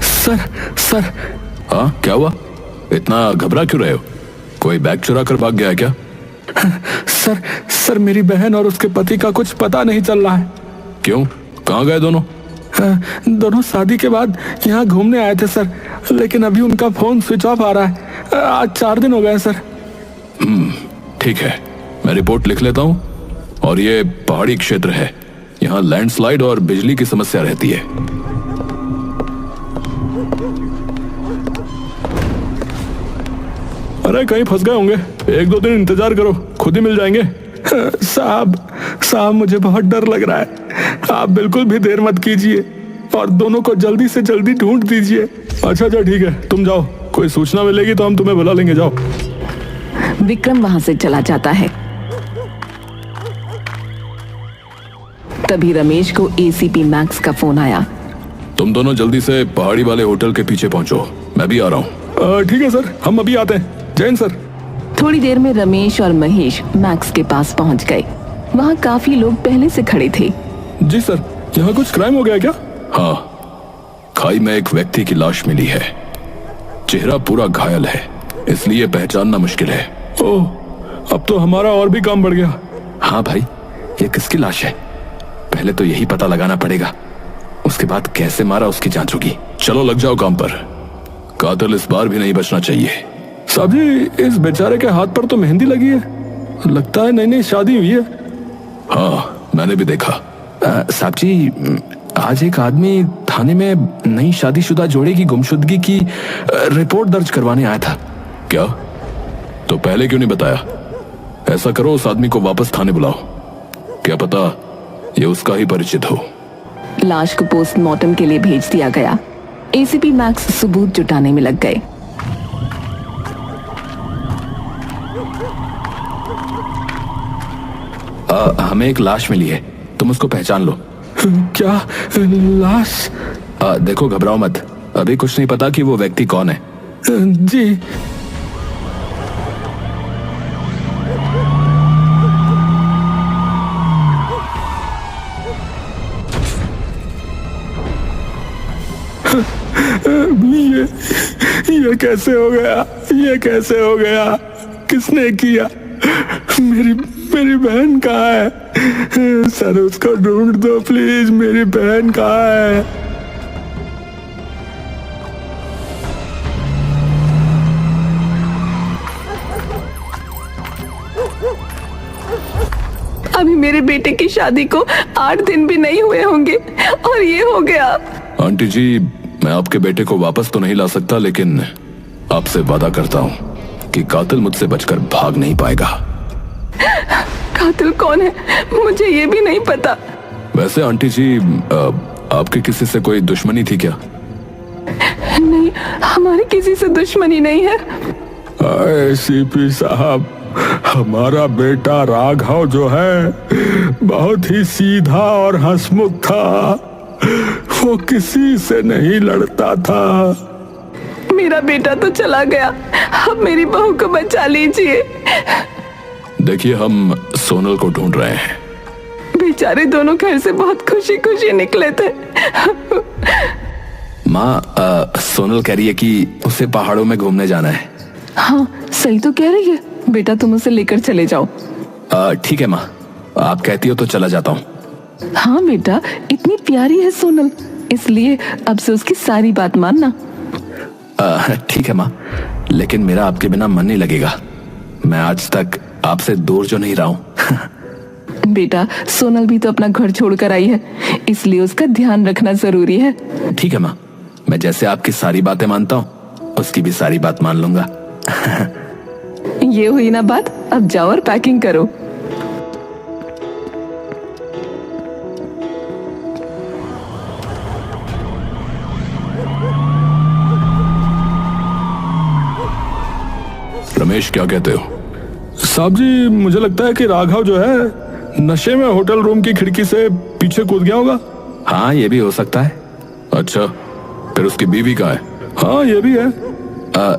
Sir sir. हाँ, क्या हुआ? इतना घबरा क्यों रहे हो? कोई बैग चुरा कर भाग गया है क्या? सर सर मेरी बहन और उसके पति का कुछ पता नहीं चल रहा है। क्यों? कहाँ गए दोनों? दोनों शादी के बाद यहाँ घूमने आए थे सर, लेकिन अभी उनका फोन स्विच ऑफ आ रहा है। आज 4 दिन हो गए सर। ठीक है, मैं रिपोर्ट लिख लेता हूँ। और ये पहाड़ी क्षेत्र है, यहाँ लैंडस्लाइड और बिजली की समस्या रहती है। अरे कहीं फंस गए होंगे, 1-2 दिन इंतजार करो, खुद ही मिल जाएंगे। साहब मुझे बहुत डर लग रहा है। आप बिल्कुल भी देर मत कीजिए और दोनों को जल्दी से जल्दी ढूंढ दीजिए। अच्छा ठीक है, तुम जाओ, कोई सूचना मिलेगी तो हम तुम्हें बुला लेंगे, जाओ। विक्रम वहां से चला जाता है। तभी रमेश को एसीपी मैक्स का फोन आया। तुम दोनों जल्दी से पहाड़ी वाले होटल के पीछे पहुंचो, मैं भी आ रहा हूँ। ठीक है सर, हम अभी आते हैं। जैन सर। थोड़ी देर में रमेश और महेश मैक्स के पास पहुंच गए। वहाँ काफी लोग पहले से खड़े थे। जी सर, यहाँ कुछ क्राइम हो गया क्या? हाँ, खाई में एक व्यक्ति की लाश मिली है। चेहरा पूरा घायल है, इसलिए पहचानना मुश्किल है। ओह, अब तो हमारा और भी काम बढ़ गया। हाँ भाई, ये किसकी लाश है? पहले तो यही पता लगाना पड़ेगा, उसके बाद कैसे मारा उसकी जांच होगी। चलो लग जाओ काम पर, कातिल इस बार भी नहीं बचना चाहिए। साहब जी, इस बेचारे के हाथ पर तो मेहंदी लगी है, लगता है नई नई शादी हुई है। हाँ, मैंने भी देखा। साहब जी, आज एक आदमी थाने में नई शादीशुदा जोड़े की गुमशुदगी की रिपोर्ट दर्ज करवाने आया था। क्या? तो पहले क्यों नहीं बताया? ऐसा करो, उस आदमी को वापस थाने बुलाओ, क्या पता ये उसका ही परिचित हो। लाश को पोस्टमार्टम के लिए भेज दिया गया। एसीपी मैक्स सबूत जुटाने में लग गए। हमें एक लाश मिली है, तुम उसको पहचान लो। क्या लाश? देखो, घबराओ मत, अभी कुछ नहीं पता कि वो व्यक्ति कौन है। जी। ये कैसे हो गया? ये कैसे हो गया? किसने किया? मेरी बहन कहाँ है? सर उसको ढूंढ दो प्लीज, मेरी बहन कहाँ है? अभी मेरे बेटे की शादी को 8 दिन भी नहीं हुए होंगे और ये हो गया। आंटी जी, मैं आपके बेटे को वापस तो नहीं ला सकता, लेकिन आपसे वादा करता हूँ कि कातिल मुझसे बचकर भाग नहीं पाएगा। कातिल कौन है, मुझे ये भी नहीं पता। वैसे आंटी जी, आपके किसी से कोई दुश्मनी थी क्या? नहीं, हमारी किसी से दुश्मनी नहीं है। सीपी साहब, हमारा बेटा राघव जो है बहुत ही सीधा और हंसमुख था, वो किसी से नहीं लड़ता था। मेरा बेटा तो चला गया, अब मेरी बहू को बचा लीजिए। देखिए, हम सोनल को ढूंढ रहे हैं। बेचारे दोनों घर से बहुत खुशी खुशी निकले थे। माँ, सोनल कह रही है कि उसे पहाड़ों में घूमने जाना है। हाँ, सही तो कह रही है। बेटा, तुम उसे लेकर चले जाओ। ठीक है माँ, आप कहती हो तो चला जाता हूँ। हाँ बेटा, इतनी प्यारी है सोनल, इसलिए अब से उसकी सारी बात मानना। ठीक है माँ, लेकिन मेरा आपके बिना मन नहीं लगेगा। मैं आज तक आपसे दूर जो नहीं रहा हूँ। बेटा, सोनल भी तो अपना घर छोड़कर आई है, इसलिए उसका ध्यान रखना जरूरी है। ठीक है माँ, मैं जैसे आपकी सारी बातें मानता हूँ, उसकी भी सारी बात मान लूंगा। ये हुई ना बात, अब जाओ और पैकिंग करो। रमेश, क्या कहते हो? साहब जी, मुझे लगता है कि राघव जो है नशे में होटल रूम की खिड़की से पीछे कूद गया होगा। हाँ, ये भी हो सकता है। अच्छा, फिर उसकी बीवी कहाँ है? हाँ, ये भी है।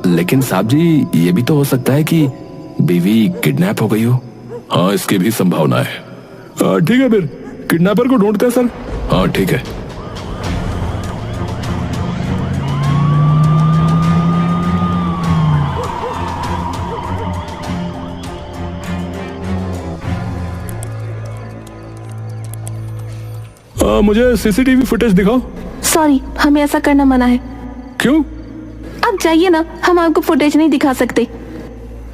लेकिन साहब जी, ये भी तो हो सकता है कि बीवी किडनैप हो गई हो। हाँ, इसकी भी संभावना है। ठीक है, फिर किडनैपर को ढूंढते हैं सर। हाँ ठीक है। मुझे सीसीटीवी फुटेज दिखाओ। सॉरी, हमें ऐसा करना मना है। क्यों? आप जाइए ना, हम आपको फुटेज नहीं दिखा सकते।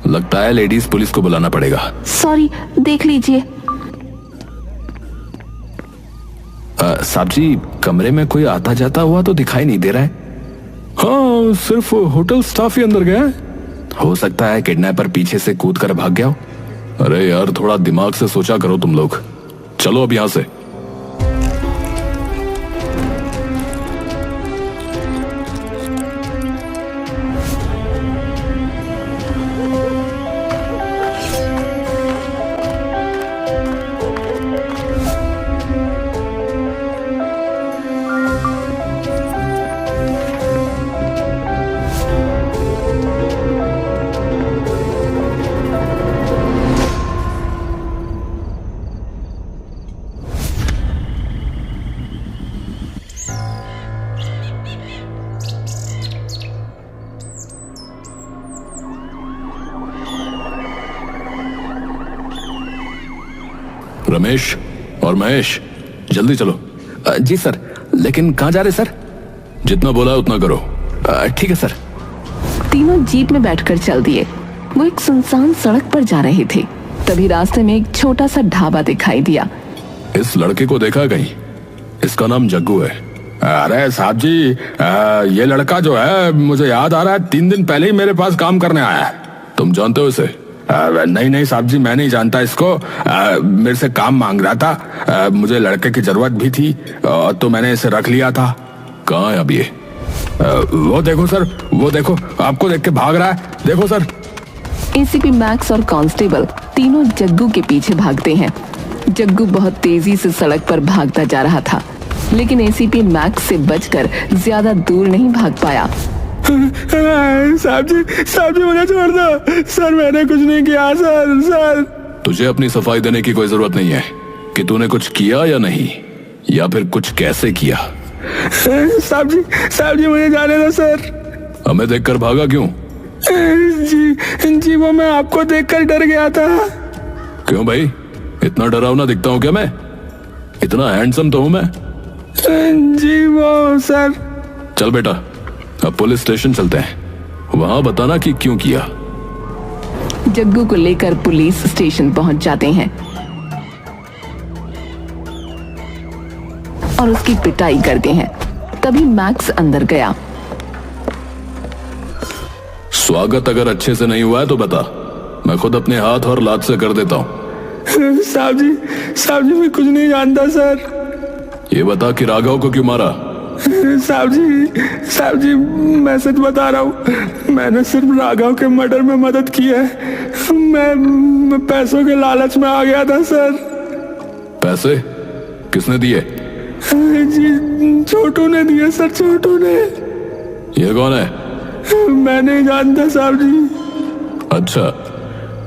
लगता है लेडीज पुलिस को बुलाना पड़ेगा। सॉरी, देख लीजिए। साहब जी, कमरे में कोई आता जाता हुआ तो दिखाई नहीं दे रहा है। हाँ, सिर्फ होटल स्टाफ ही अंदर गया है। हो सकता है किडनैपर पीछे से कूद कर भाग गया हो। अरे यार, थोड़ा दिमाग से सोचा करो तुम लोग। चलो अब यहां से। रमेश और महेश, जल्दी चलो। जी सर, लेकिन कहाँ जा रहे सर? जितना बोला है उतना करो। ठीक है सर। तीनों जीप में बैठकर चल दिए। वो एक सुनसान सड़क पर जा रहे थे। तभी रास्ते में एक छोटा सा ढाबा दिखाई दिया। इस लड़के को देखा कहीं? इसका नाम जग्गू है। अरे साहब जी, ये लड़का जो है, मुझे याद आ रहा है 3 दिन पहले ही मेरे पास काम करने आया है। तुम जानते हो इसे? नहीं साहब जी, मैं नहीं जानता इसको। मेरे से काम मांग रहा था। मुझे लड़के की जरूरत भी थी, तो मैंने इसे रख लिया था। कहाँ है अब ये? वो देखो सर, वो देखो, आपको देख के भाग रहा है। देखो सर। एसीपी मैक्स और कांस्टेबल तीनों जग्गू के पीछे भागते हैं। जग्गू बहुत तेजी से सड़क पर भागता जा रहा था, लेकिन एसीपी मैक्स से बचकर ज्यादा दूर नहीं भाग पाया। साहब जी मुझे छोड़ दो सर, मैंने कुछ नहीं किया सर। तुझे अपनी सफाई देने की कोई जरूरत नहीं है कि तूने कुछ किया या नहीं, या फिर कुछ कैसे किया। साहब जी मुझे जाने दो सर। हमें देखकर भागा क्यों? जी वो मैं आपको देखकर डर गया था। क्यों भाई, इतना डरावना दिखता हूँ क्या मैं? इतना हैंडसम तो हूँ मैं। जी वो सर। चल बेटा, अब पुलिस स्टेशन चलते हैं, वहां बताना कि क्यों किया। जग्गू को लेकर पुलिस स्टेशन पहुंच जाते हैं और उसकी पिटाई करते हैं। तभी मैक्स अंदर गया। स्वागत अगर अच्छे से नहीं हुआ है तो बता, मैं खुद अपने हाथ और लात से कर देता हूँ। साहब जी मैं कुछ नहीं जानता सर। ये बता कि राघव को क्यों मारा? साहब जी मैं सच बता रहा हूँ, मैंने सिर्फ राघव के मर्डर में मदद की है। मैं पैसों के लालच में आ गया था सर। पैसे किसने दिए? जी छोटू ने दिए सर, छोटू ने। ये कौन है? मैं नहीं जानता साहब जी। अच्छा,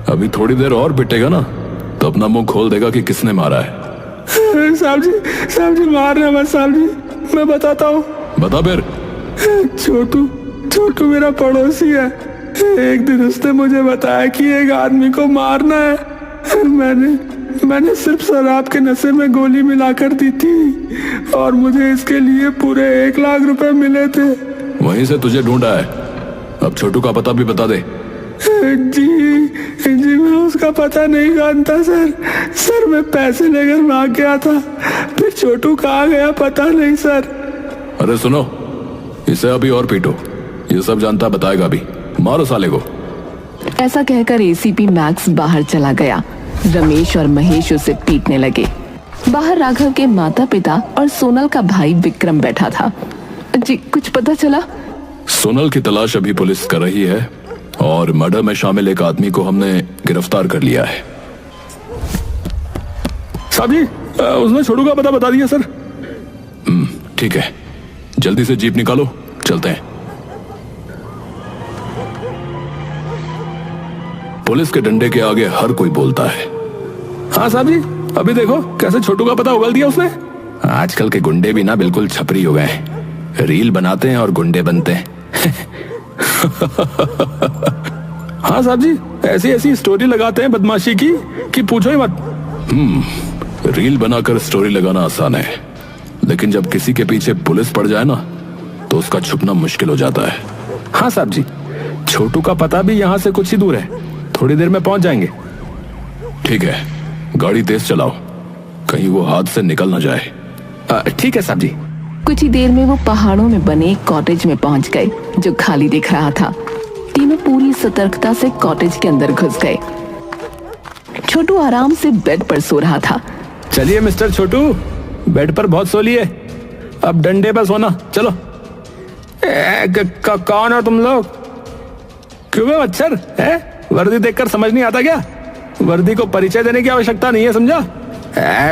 अभी थोड़ी देर और पिटेगा ना तो अपना मुंह खोल देगा कि किसने मारा है। साहब जी मार रहे मत साहब जी, मैं बताता हूँ। बता फिर। छोटू मेरा पड़ोसी है। एक दिन उसने मुझे बताया कि एक आदमी को मारना है। मैंने सिर्फ शराब के नशे में गोली मिलाकर दी थी और मुझे इसके लिए पूरे 1 लाख रुपए मिले थे। वहीं से तुझे ढूंढा है, अब छोटू का पता भी बता दे। जी मैं उसका पता नहीं जानता सर। मैं पैसे लेकर भाग गया था, फिर छोटू कहाँ गया पता नहीं सर। अरे सुनो, इसे अभी और पीटो, ये सब जानता बताएगा अभी। मारो साले को। ऐसा कहकर एसीपी मैक्स बाहर चला गया। रमेश और महेश उसे पीटने लगे। बाहर राघव के माता पिता और सोनल का भाई विक्रम बैठा था। जी कुछ पता चला? सोनल की तलाश अभी पुलिस कर रही है और मर्डर में शामिल एक आदमी को हमने गिरफ्तार कर लिया है। साहब जी उसने छोटू का पता बता दिया सर। ठीक है, जल्दी से जीप निकालो, चलते हैं। पुलिस के डंडे के आगे हर कोई बोलता है। हाँ साहब जी, अभी देखो कैसे छोटू का पता उगल दिया उसने। आजकल के गुंडे भी ना बिल्कुल छपरी हो गए हैं, रील बनाते हैं और गुंडे बनते हैं। हाँ साहब जी, ऐसी ऐसी स्टोरी लगाते हैं बदमाशी की कि पूछो ही मत। रील बनाकर स्टोरी लगाना आसान है, लेकिन जब किसी के पीछे पुलिस पड़ जाए ना तो उसका छुपना मुश्किल हो जाता है। हाँ साहब जी, छोटू का पता भी यहाँ से कुछ ही दूर है, थोड़ी देर में पहुंच जाएंगे। ठीक है, गाड़ी तेज चलाओ, कहीं वो हाथ से निकल ना जाए। ठीक है साहब जी। कुछ ही देर में वो पहाड़ों में बने एक कॉटेज में पहुंच गए जो खाली दिख रहा था। तीनों पूरी सतर्कता से कॉटेज के अंदर घुस गए। छोटू आराम से बेड पर सो रहा था। चलिए मिस्टर छोटू, बेड पर बहुत सो लिए, अब डंडे पर सोना, चलो। कौन हो तुम लोग? क्यों बे मच्छर है? वर्दी देखकर समझ नहीं आता क्या? वर्दी को परिचय देने की आवश्यकता नहीं है, समझा?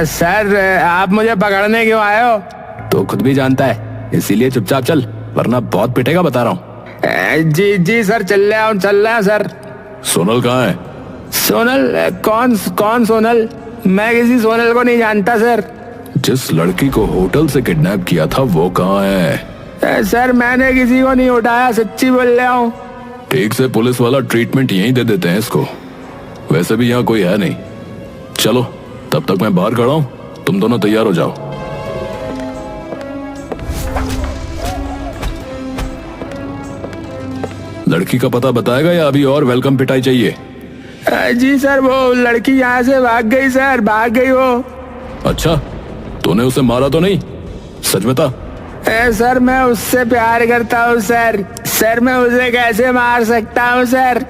सर, आप मुझे पकड़ने क्यों आए हो? तो खुद भी जानता है, इसीलिए चुपचाप चल, वरना बहुत पिटेगा, बता रहा हूँ। जी जी सर, चल रहा हूँ सर। सोनल कहाँ है? सोनल? कौन सोनल? मैं किसी सोनल को नहीं जानता सर। जिस लड़की को होटल से किडनैप किया था वो कहाँ है? सर, मैंने किसी को नहीं उठाया, सच्ची बोल रहा हूँ। ठीक से पुलिस वाला ट्रीटमेंट यहीं दे देते हैं इसको, वैसे भी यहाँ कोई है नहीं। चलो, तब तक मैं बाहर खड़ा हूँ, तुम दोनों तैयार हो जाओ। लड़की का पता बताएगा या अभी और वेलकम पिटाई चाहिए? जी सर, वो लड़की यहाँ से भाग गई सर, भाग गई वो। अच्छा, तूने उसे मारा तो नहीं? सच बता। सर, मैं उससे प्यार करता हूँ सर। सर, मैं उसे कैसे मार सकता हूँ सर?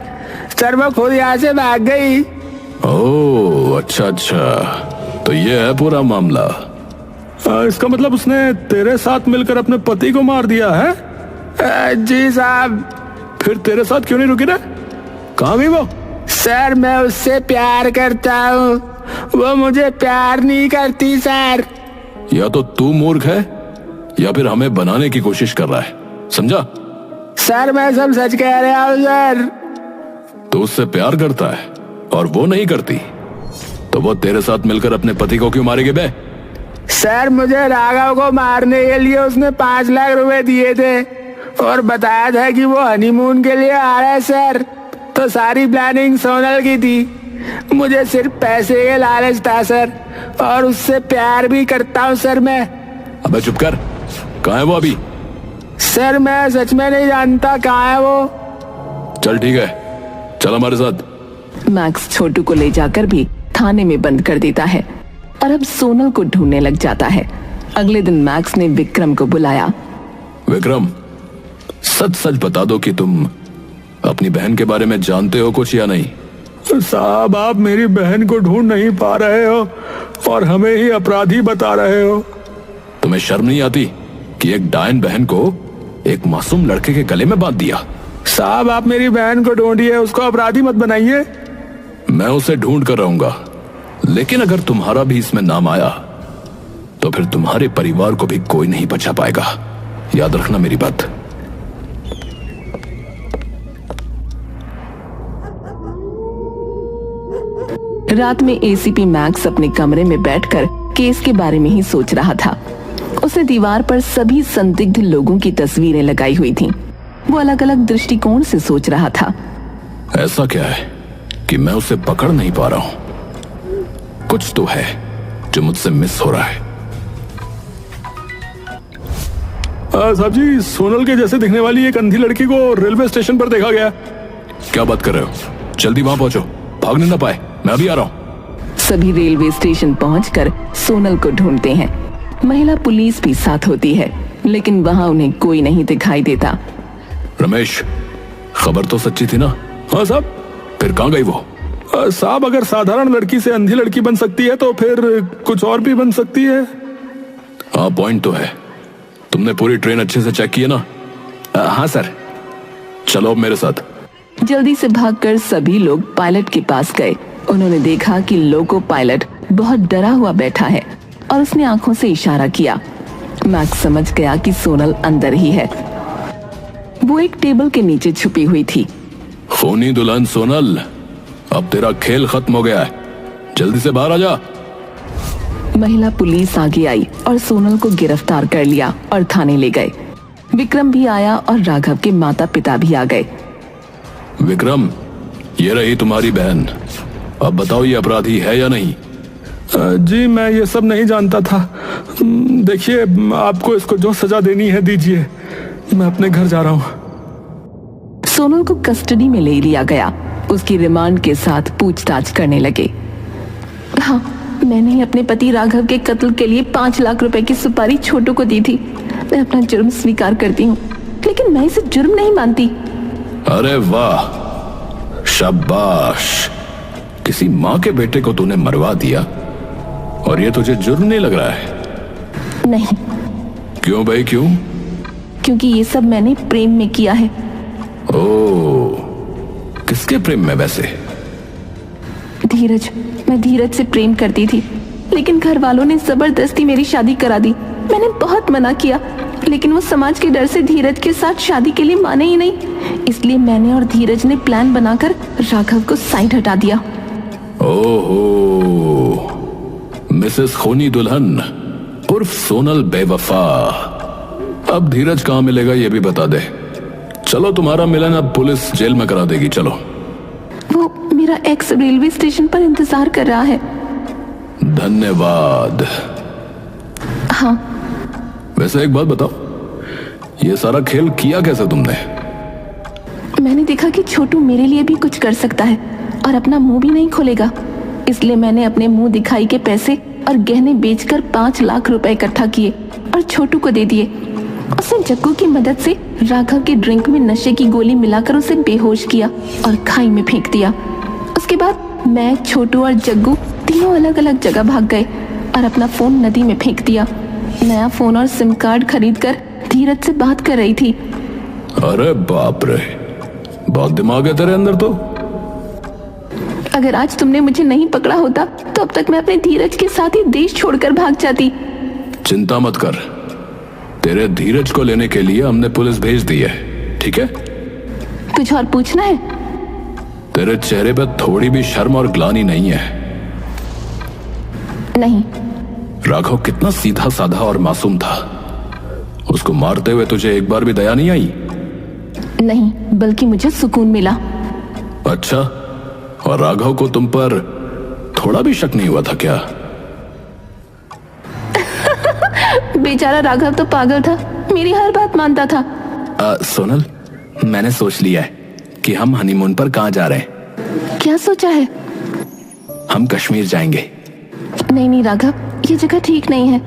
सर, वो खुद यहाँ से भाग गई। ओह, अच्छा, तो ये है पूरा मामला। इसका मतलब उसने तेरे साथ मिलकर अपने पति को मार दिया है? जी साहब। फिर तेरे साथ क्यों नहीं रुकी रे? कहाँ गई वो? सर, मैं उससे प्यार करता हूँ, वो मुझे प्यार नहीं करती सर। या तो तू मूर्ख है या फिर हमें बनाने की कोशिश कर रहा है, समझा? सर, मैं सब सच कह रहा हूँ सर। तू उससे प्यार करता है और वो नहीं करती, तो वो तेरे साथ मिलकर अपने पति को क्यों मारेगी बे? सर, मुझे राघव को मारने के लिए उसने 5 लाख रुपए दिए थे और बताया था कि वो हनीमून के लिए आ रहा है सर। तो सारी प्लानिंग सोनल की थी। मुझे सिर्फ पैसे के लालच था सर, और उससे प्यार भी करता हूँ सर मैं। अबे चुप कर, कहाँ है वो अभी? सर, मैं सच में नहीं जानता कहाँ है वो। चल ठीक है, चल हमारे साथ। मैक्स छोटू को ले जाकर भी थाने में बंद कर देता है और अब सोनल को ढूंढने लग जाता है। अगले दिन मैक्स ने विक्रम को बुलाया। विक्रम, सच सच बता दो कि तुम अपनी बहन के बारे में जानते हो कुछ या नहीं? साहब, आप मेरी बहन को ढूंढ नहीं पा रहे हो और हमें ही अपराधी बता रहे हो। तुम्हें शर्म नहीं आती कि एक डायन बहन को एक मासूम लड़के के गले में बांध दिया? साहब, आप मेरी बहन को ढूंढिए, उसको अपराधी मत बनाइए। मैं उसे ढूंढ कर रहूंगा, लेकिन अगर तुम्हारा भी इसमें नाम आया तो फिर तुम्हारे परिवार को भी कोई नहीं बचा पाएगा, याद रखना मेरी बात। रात में एसीपी मैक्स अपने कमरे में बैठकर केस के बारे में ही सोच रहा था। उसने दीवार पर सभी संदिग्ध लोगों की तस्वीरें लगाई हुई थीं। वो अलग अलग दृष्टिकोण से सोच रहा था। ऐसा क्या है कि मैं उसे पकड़ नहीं पा रहा हूं? कुछ तो है जो मुझसे मिस हो रहा है। साहब जी, सोनल के जैसे दिखने वाली एक अंधी लड़की को रेलवे स्टेशन पर देखा गया। क्या बात कर रहे हो? जल्दी वहां पहुंचो, भागने ना पाए, मैं अभी आ रहा हूं। सभी रेलवे स्टेशन पहुंचकर सोनल को ढूंढते हैं। महिला पुलिस भी साथ होती है, लेकिन वहां उन्हें कोई नहीं दिखाई देता। रमेश, खबर तो सच्ची थी ना? हाँ साहब। फिर कहाँ गई वो? साहब, अगर साधारण लड़की से अंधी लड़की बन सकती है तो फिर कुछ और भी बन सकती है। हाँ, पॉइंट तो है। तुमने पूरी ट्रेन अच्छे से चेक की है ना? हाँ सर। चलो अब मेरे साथ। जल्दी से भागकर सभी लोग पायलट के पास गए। उन्होंने देखा कि लोको पायलट बहुत डरा हुआ बैठा है और उसने आंखों से इशारा किया। मैक्स समझ गया कि सोनल अंदर ही है। वो एक टेबल के नीचे छुपी हुई थी। खूनी दुल्हन सोनल, अब तेरा खेल खत्म हो गया है, जल्दी से बाहर आ जा। महिला पुलिस आगे आई और सोनल को गिरफ्तार कर लिया और थाने ले गए। विक्रम भी आया और राघव के माता पिता भी आ गए। विक्रम, ये रही तुम्हारी बहन। अब बताओ ये अपराधी है या नहीं? जी मैं ये सब नहीं जानता था। देखिए, आपको इसको जो सजा देनी है दीजिए, मैं अपने घर जा रहा हूँ। सोनल को कस्टडी में ले लिया गया। उसकी रिमांड के साथ पूछताछ करने लगे। हाँ, मैंने ही अपने पति राघव के कत्ल के लिए 5 लाख रुपए की सुपारी छोटू को दी थी। मैं अपना जुर्म स्वीकार करती हूँ, लेकिन मैं इसे जुर्म नहीं मानती। अरे वाह, शाबाश। किसी माँ के बेटे को तूने मरवा दिया और ये तुझे जुर्म नहीं लग रहा है? नहीं। क्यों भाई, क्यों? क्योंकि ये सब मैंने प्रेम में किया है। ओह, किसके प्रेम में वैसे? धीरज। मैं धीरज से प्रेम करती थी, लेकिन घर वालों ने जबरदस्ती मेरी शादी करा दी। मैंने बहुत मना किया, लेकिन वो समाज के डर से धीरज के साथ शादी के लिए माने ही नहीं। इसलिए मैंने और धीरज ने प्लान बनाकर राघव को साइड हटा दिया। ओहो, मिसेस खूनी दुल्हन उर्फ सोनल बेवफा। अब धीरज कहाँ मिलेगा ये भी बता दे। चलो, तुम्हारा मिलन अब पुलिस जेल में करा देगी। चलो। वो मेरा एक्स रेलवे स्टेशन पर इंतजार कर रहा है। धन्यवाद। हाँ। वैसे एक बात बताओ, ये सारा खेल किया कैसे तुमने? मैंने देखा कि छोटू मेरे लिए भी कुछ कर सकता है और अपना मुंह भी नहीं खोलेगा, इसलिए मैंने अपने मुंह दिखाई के पैसे और गहने बेचकर 5 लाख रुपए इकट्ठा किए और छोटू को दे दिए। उसने जग्गू की मदद से राघव के ड्रिंक में नशे की गोली मिलाकर उसे बेहोश किया और खाई में फेंक दिया। उसके बाद मैं, छोटू और जग्गू तीनों अलग अलग जगह भाग गए और अपना फोन नदी में फेंक दिया। नया फोन और सिम कार्ड खरीदकर धीरज से बात कर रही थी। अरे बाप रे, बहुत दिमाग है तेरे अंदर तो। अगर आज तुमने मुझे नहीं पकड़ा होता तो अब तक मैं अपने धीरज के साथ ही देश छोड़कर भाग जाती। चिंता मत कर, तेरे धीरज को लेने के लिए हमने पुलिस भेज दी है, ठीक है? कुछ और पूछना है? तेरे चेहरे पे थोड़ी भी शर्म और ग्लानि नहीं है? नहीं। राघव कितना सीधा साधा और मासूम था। उसको मारते हुए तुझे एक बार भी दया नहीं आई? नहीं, बल्कि मुझे सुकून मिला। अच्छा, और राघव को तुम पर थोड़ा भी शक नहीं हुआ था क्या? बेचारा राघव तो पागल था, मेरी हर बात मानता था। सोनल, मैंने सोच लिया है कि हम हनीमून पर कहाँ जा रहे हैं। क्या सोचा है? हम कश्मीर जाएंगे। नहीं नहीं राघव, ये जगह ठीक नहीं है।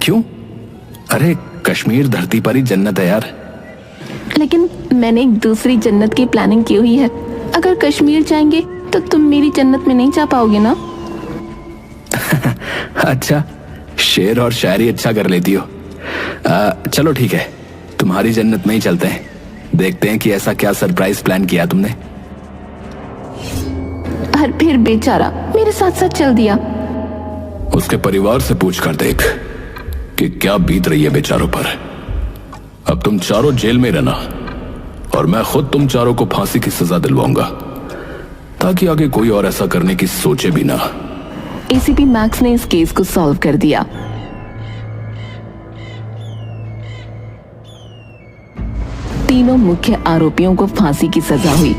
क्यों? अरे कश्मीर धरती पर ही जन्नत है यार। लेकिन मैंने एक दूसरी जन्नत की प्लानिंग की हुई है। अगर कश्मीर जाएंगे तो तुम मेरी जन्नत में नहीं जा पाओगे ना? अच्छा, शेर और शायरी अच्छा कर लेती हो। चलो ठीक है, तुम्हारी जन्नत में ही चलते हैं। देखते हैं कि ऐसा क्या सरप्राइज प्लान किया तुमने। और फिर बेचारा मेरे साथ साथ चल दिया। उसके परिवार से पूछ कर देख कि क्या बीत रही है बेचारों पर। अब तुम चारों जेल में रहना और मैं खुद तुम चारों को फांसी की सजा दिलवाऊंगा, ताकि आगे कोई और ऐसा करने की सोचे भी ना। एसीपी मैक्स ने इस केस को सॉल्व कर दिया। तीनों मुख्य आरोपियों को फांसी की सजा हुई।